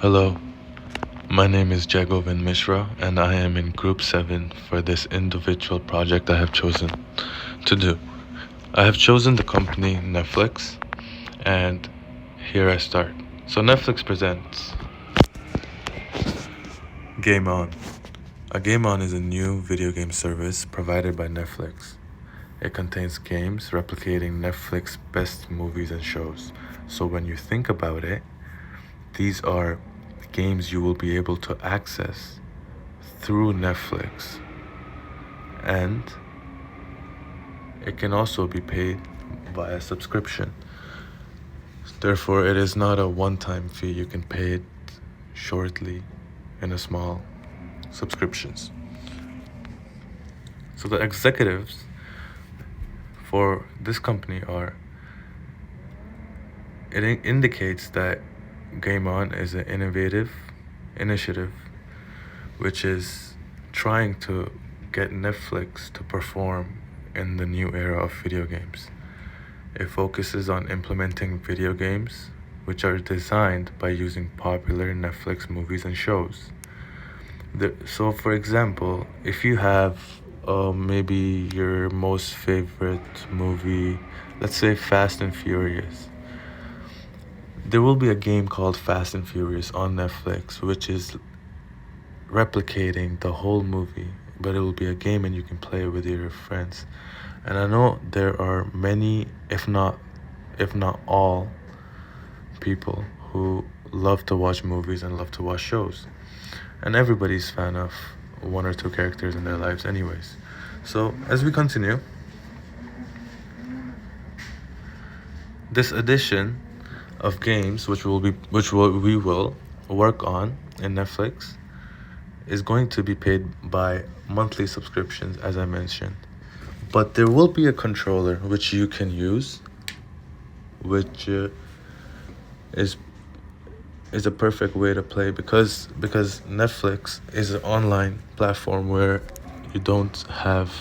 Hello, my name is Jagovin Mishra, and I am in Group 7 for this individual project I have chosen to do. I have chosen the company Netflix, and here I start. So, Netflix presents Game On. A Game On is a new video game service provided by Netflix. It contains games replicating Netflix's best movies and shows. So, when you think about it, these are games you will be able to access through Netflix, and it can also be paid via subscription. Therefore, it is not a one-time fee. You can pay it shortly in a small subscriptions. So the executives for this company are, it indicates that Game On is an innovative initiative which is trying to get Netflix to perform in the new era of video games. It focuses on implementing video games which are designed by using popular Netflix movies and shows. So, for example, if you have maybe your most favorite movie, let's say Fast and Furious, there will be a game called Fast and Furious on Netflix, which is replicating the whole movie, but it will be a game and you can play it with your friends. And I know there are many, if not all, people who love to watch movies and love to watch shows. And everybody's fan of one or two characters in their lives anyways. So as we continue, this edition of games we will work on in Netflix is going to be paid by monthly subscriptions, as I mentioned. But there will be a controller which you can use, which is a perfect way to play because Netflix is an online platform where you don't have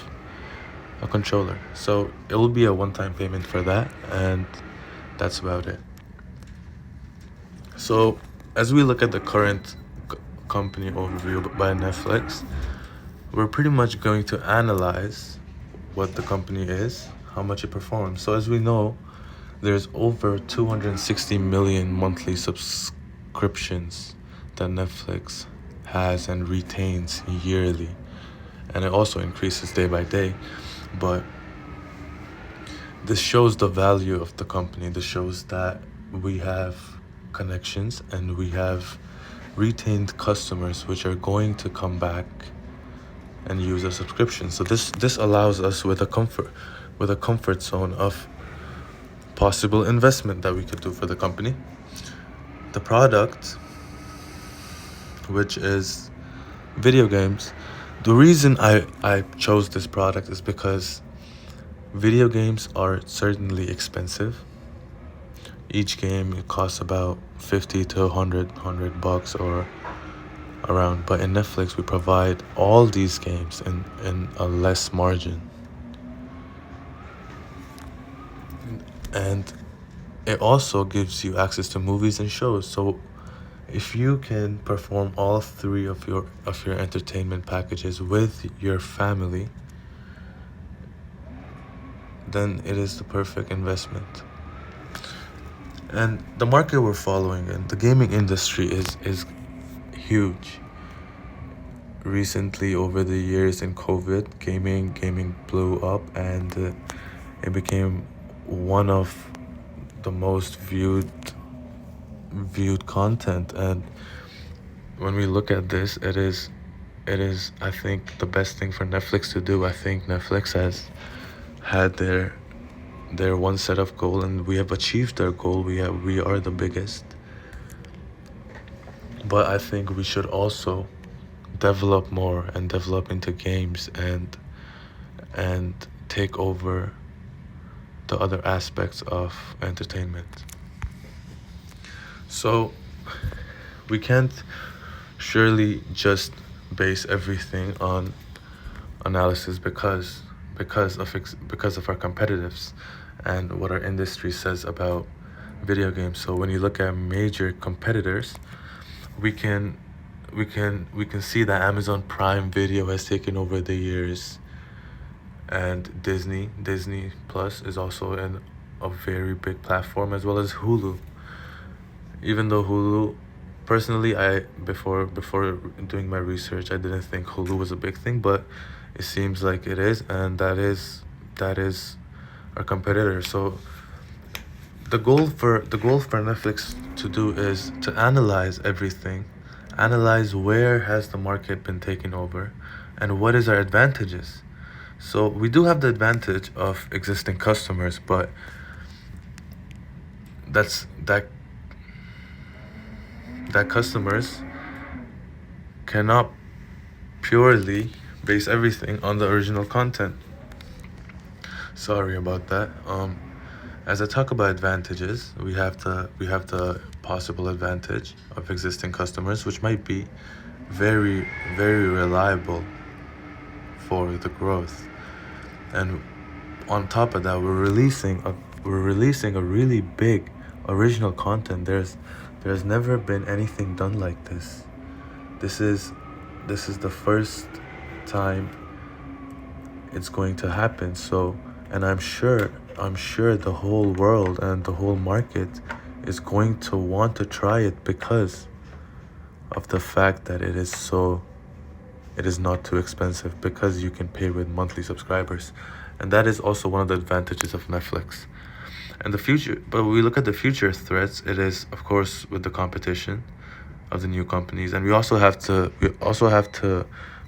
a controller. So it will be a one-time payment for that, and that's about it. So as we look at the current company overview by Netflix, we're pretty much going to analyze what the company is, how much it performs. So as we know, there's over 260 million monthly subscriptions that Netflix has and retains yearly. And it also increases day by day. But this shows the value of the company. This shows that we have connections and we have retained customers which are going to come back and use a subscription. So this allows us with a comfort zone of possible investment that we could do for the company. The product, which is video games. The reason I chose this product is because video games are certainly expensive. Each game it costs about 50 to 100 bucks or around, but in Netflix we provide all these games in a less margin. And it also gives you access to movies and shows. So if you can perform all three of your entertainment packages with your family, then it is the perfect investment. And the market we're following in the gaming industry is huge. Recently, over the years in COVID, gaming blew up, and it became one of the most viewed content. And when we look at this, it is I think the best thing for Netflix to do. I think Netflix has had their one set of goal, and we have achieved our goal. We are the biggest, but I think we should also develop more and develop into games and take over the other aspects of entertainment. So we can't surely just base everything on analysis because of our competitives and what our industry says about video games. So when you look at major competitors, we can we can see that Amazon Prime Video has taken over the years, and Disney Plus is also a very big platform, as well as Hulu. Even though Hulu, personally, I before doing my research, I didn't think Hulu was a big thing, but it seems like it is, and that is our competitor. So the goal for Netflix to do is to analyze everything, analyze where has the market been taken over, and what is our advantages. So we do have the advantage of existing customers, but that's that customers cannot purely base everything on the original content. Sorry about that. As I talk about advantages, we have the possible advantage of existing customers, which might be very very reliable for the growth. And on top of that, we're releasing a really big original content. There's never been anything done like this. This is the first time it's going to happen. So, and I'm sure the whole world and the whole market is going to want to try it because of the fact that it is not too expensive, because you can pay with monthly subscribers. And that is also one of the advantages of Netflix. And the future, but when we look at the future threats, it is of course with the competition of the new companies, and we also have to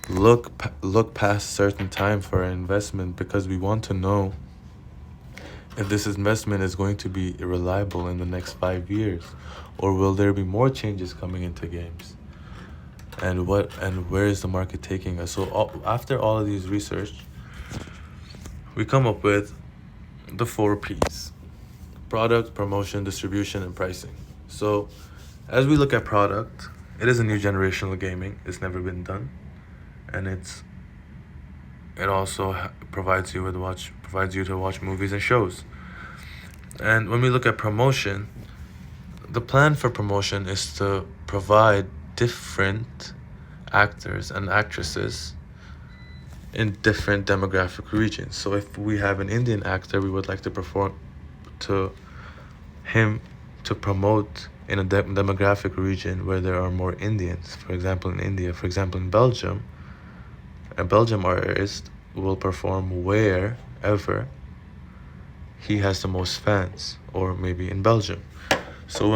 look past certain time for our investment, because we want to know if this investment is going to be reliable in the next 5 years, or will there be more changes coming into games, and where is the market taking us. So after all of these research, we come up with the 4 P's: product, promotion, distribution, and pricing. So as we look at product, it is a new generation of gaming. It's never been done, and it also provides you to watch movies and shows. And when we look at promotion, the plan for promotion is to provide different actors and actresses in different demographic regions. So if we have an Indian actor, we would like to perform to him to promote in a demographic region where there are more Indians. For example, in India, for example, in Belgium, a Belgium artist will perform wherever he has the most fans, or maybe in Belgium. So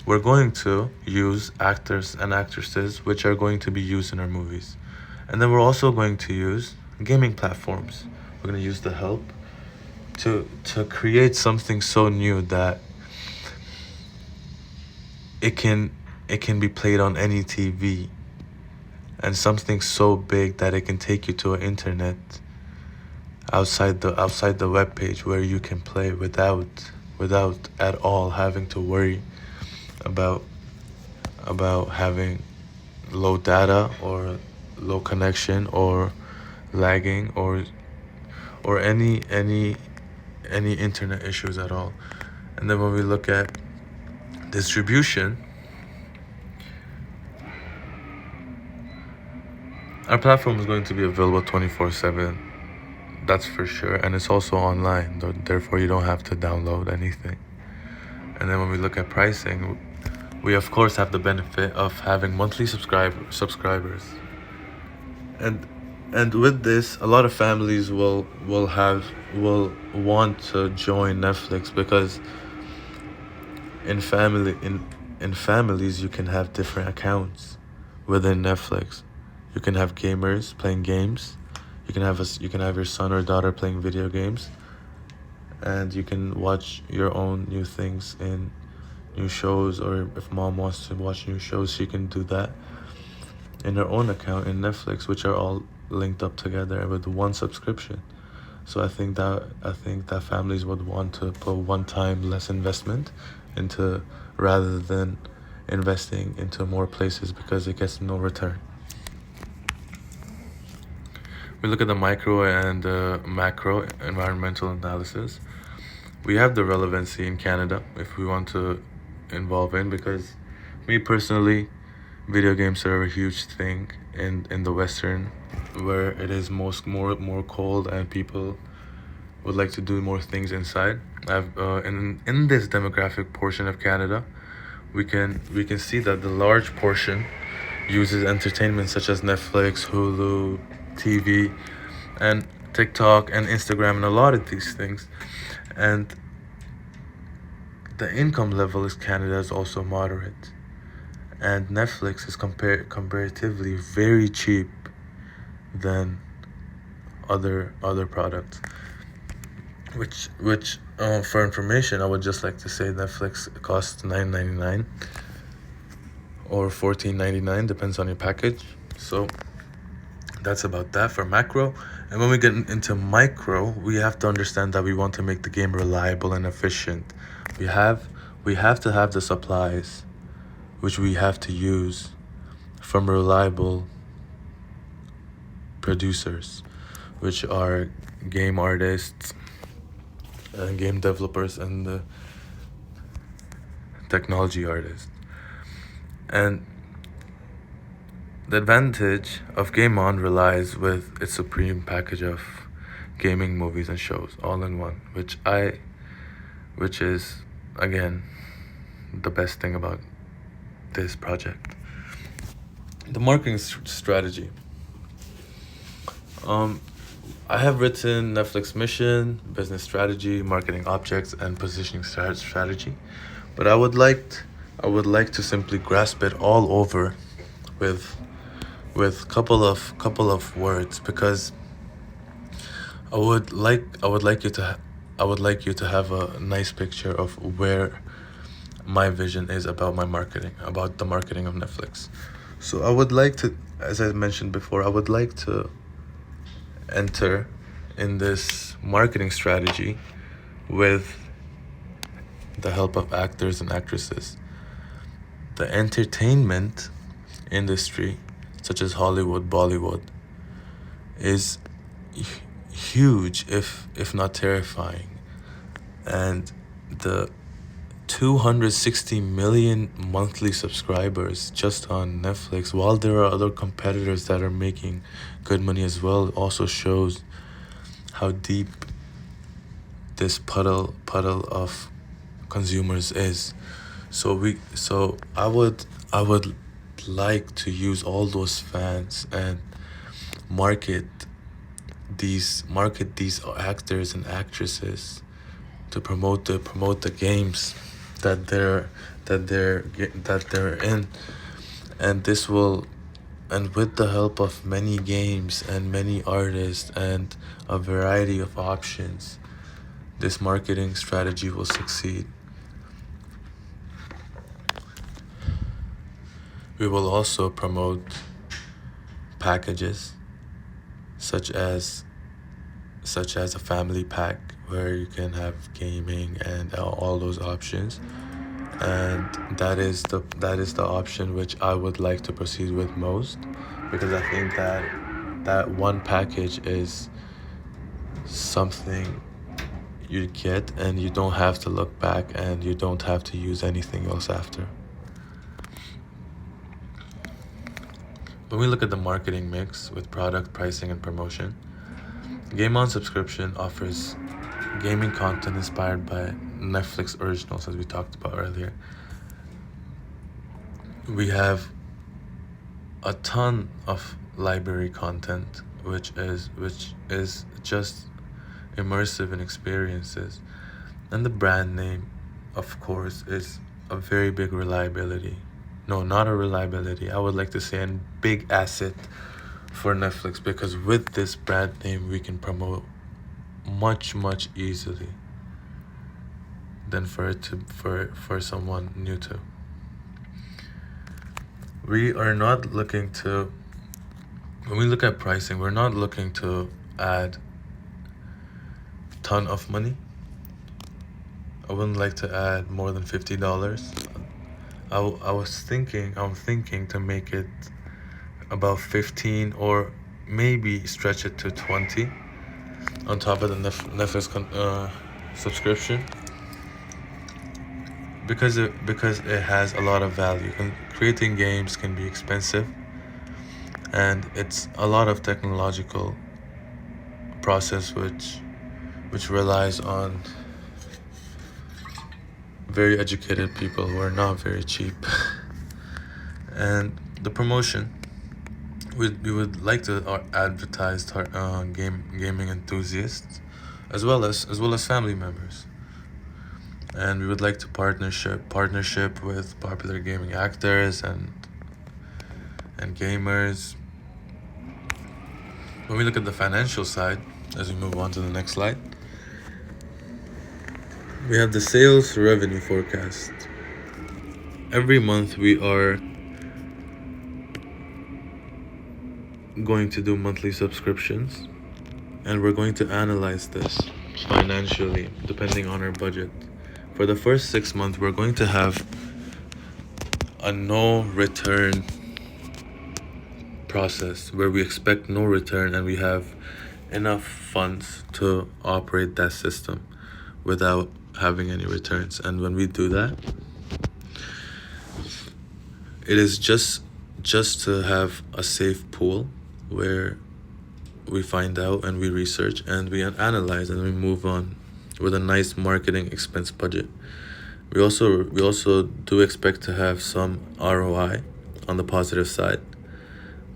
we're going to use actors and actresses which are going to be used in our movies. And then we're also going to use gaming platforms. We're going to use the help to create something so new that it can be played on any TV, and something so big that it can take you to an internet outside the web page, where you can play without at all having to worry about having low data or low connection or lagging or any internet issues at all. And then when we look at distribution, our platform is going to be available 24/7. That's for sure, and it's also online. Therefore, you don't have to download anything. And then when we look at pricing, we of course have the benefit of having monthly subscribers. And with this, a lot of families will want to join Netflix, because in families you can have different accounts within Netflix. You can have gamers playing games. You can have your son or daughter playing video games, and you can watch your own new things in new shows, or if mom wants to watch new shows, she can do that in her own account in Netflix, which are all linked up together with one subscription. So I think that families would want to put one time less investment into, rather than investing into more places, because it gets no return. We look at the micro and macro environmental analysis. We have the relevancy in Canada if we want to involve in, because Me personally, video games are a huge thing in the Western, where it is more cold and people would like to do more things inside. I've in this demographic portion of Canada, we can see that the large portion uses entertainment such as Netflix, Hulu, TV, and TikTok and Instagram and a lot of these things. And the income level is Canada is also moderate. And Netflix is comparatively very cheap than other products. Which for information, I would just like to say Netflix costs $9.99 or $14.99, depends on your package. So that's about that for macro. And when we get into micro, we have to understand that we want to make the game reliable and efficient. We have to have the supplies, which we have to use from reliable producers, which are game artists and game developers and the technology artists. And the advantage of Game On relies with its supreme package of gaming, movies, and shows all in one, which is again the best thing about this project. The marketing strategy. I have written Netflix mission, business strategy, marketing objects, and positioning strategy, but I would like to simply grasp it all over with couple of words, because I would like you to have a nice picture of where my vision is about my marketing, about the marketing of Netflix. So I would like to, as I mentioned before, I would like to enter in this marketing strategy with the help of actors and actresses. The entertainment industry, such as Hollywood, Bollywood, is huge, if not terrifying. And the 260 million monthly subscribers just on Netflix, while there are other competitors that are making good money as well, also shows how deep this puddle of consumers is. So I would like to use all those fans and market these actors and actresses to promote the games that they're in. And this will, and with the help of many games and many artists and a variety of options, this marketing strategy will succeed. We will also promote packages such as a family pack where you can have gaming and all those options. And that is the option which I would like to proceed with most, because I think that one package is something you get and you don't have to look back and you don't have to use anything else after. When we look at the marketing mix with product, pricing, and promotion, Game On subscription offers gaming content inspired by Netflix originals, as we talked about earlier. We have a ton of library content, which is just immersive in experiences. And the brand name, of course, is a very big reliability. No, not a reliability. I would like to say a big asset for Netflix, because with this brand name we can promote much easily than for someone new to. We are not looking to, when we look at pricing, we're not looking to add ton of money. I wouldn't like to add more than $50. I'm thinking to make it about 15, or maybe stretch it to 20 on top of the Netflix subscription. because it has a lot of value. And creating games can be expensive, and it's a lot of technological process which relies on very educated people who are not very cheap. And the promotion, we would like to advertise to our gaming enthusiasts as well as family members, and we would like to partnership with popular gaming actors and gamers. When we look at the financial side, as we move on to the next slide, we have the sales revenue forecast. Every month we are going to do monthly subscriptions, and we're going to analyze this financially depending on our budget. For the first 6 months, we're going to have a no return process where we expect no return and we have enough funds to operate that system without having any returns. And when we do that, it is just to have a safe pool where we find out and we research and we analyze and we move on with a nice marketing expense budget. We also do expect to have some ROI on the positive side,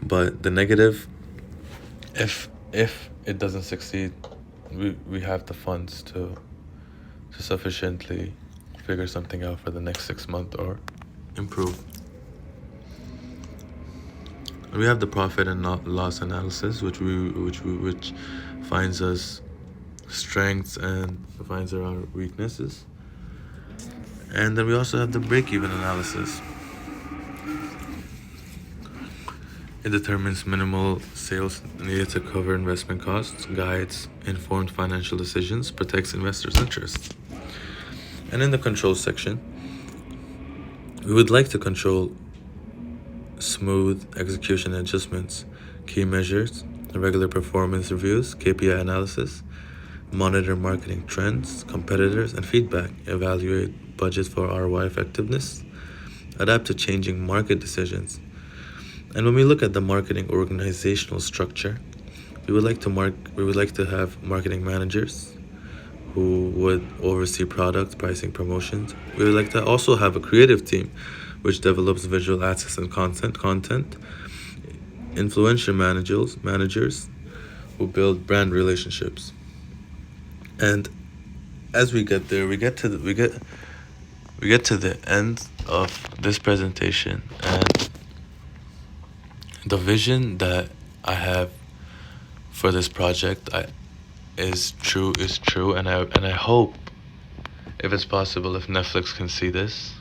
but the negative, if it doesn't succeed, we have the funds to sufficiently figure something out for the next 6 months or improve. And we have the profit and loss analysis, which finds us strengths and finds our weaknesses. And then we also have the break-even analysis. It determines minimal sales needed to cover investment costs, guides informed financial decisions, protects investors' interests. And in the control section, we would like to control smooth execution adjustments, key measures, regular performance reviews, KPI analysis, monitor marketing trends, competitors, and feedback, evaluate budget for ROI effectiveness, adapt to changing market decisions. And when we look at the marketing organizational structure, we would like to have marketing managers who would oversee product, pricing, promotions. We would like to also have a creative team which develops visual assets and content, influential managers who build brand relationships. And as we get there, we get to the end of this presentation, and the vision that I have for this project is true, and I hope, if it's possible, if Netflix can see this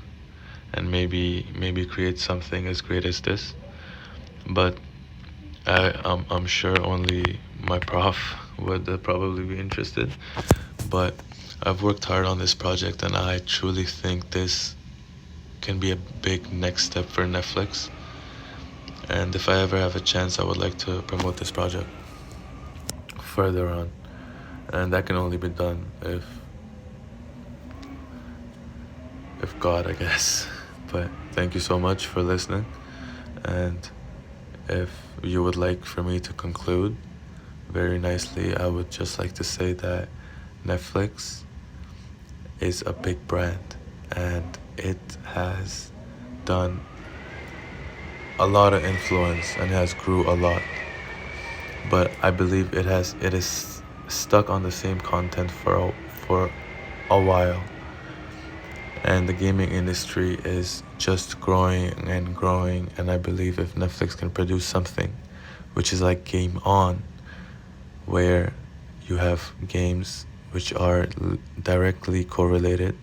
and maybe create something as great as this. But I'm sure only my prof would probably be interested. But I've worked hard on this project, and I truly think this can be a big next step for Netflix. And if I ever have a chance, I would like to promote this project further on. And that can only be done if God, I guess. But thank you so much for listening. And if you would like for me to conclude very nicely, I would just like to say that Netflix is a big brand, and it has done a lot of influence and has grew a lot. But I believe it is stuck on the same content for a while. And the gaming industry is just growing and growing, and I believe if Netflix can produce something which is like Game On, where you have games which are directly correlated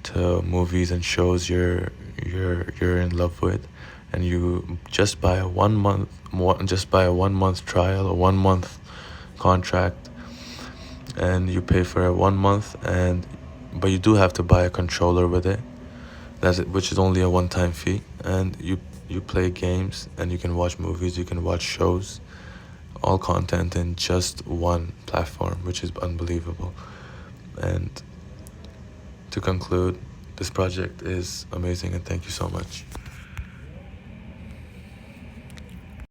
to movies and shows you're in love with, and you just buy a 1 month trial, a 1 month contract, and you pay for it 1 month, but you do have to buy a controller with it, which is only a one-time fee, and you play games, and you can watch movies, you can watch shows, all content in just one platform, which is unbelievable. And to conclude, This project is amazing, and thank you so much.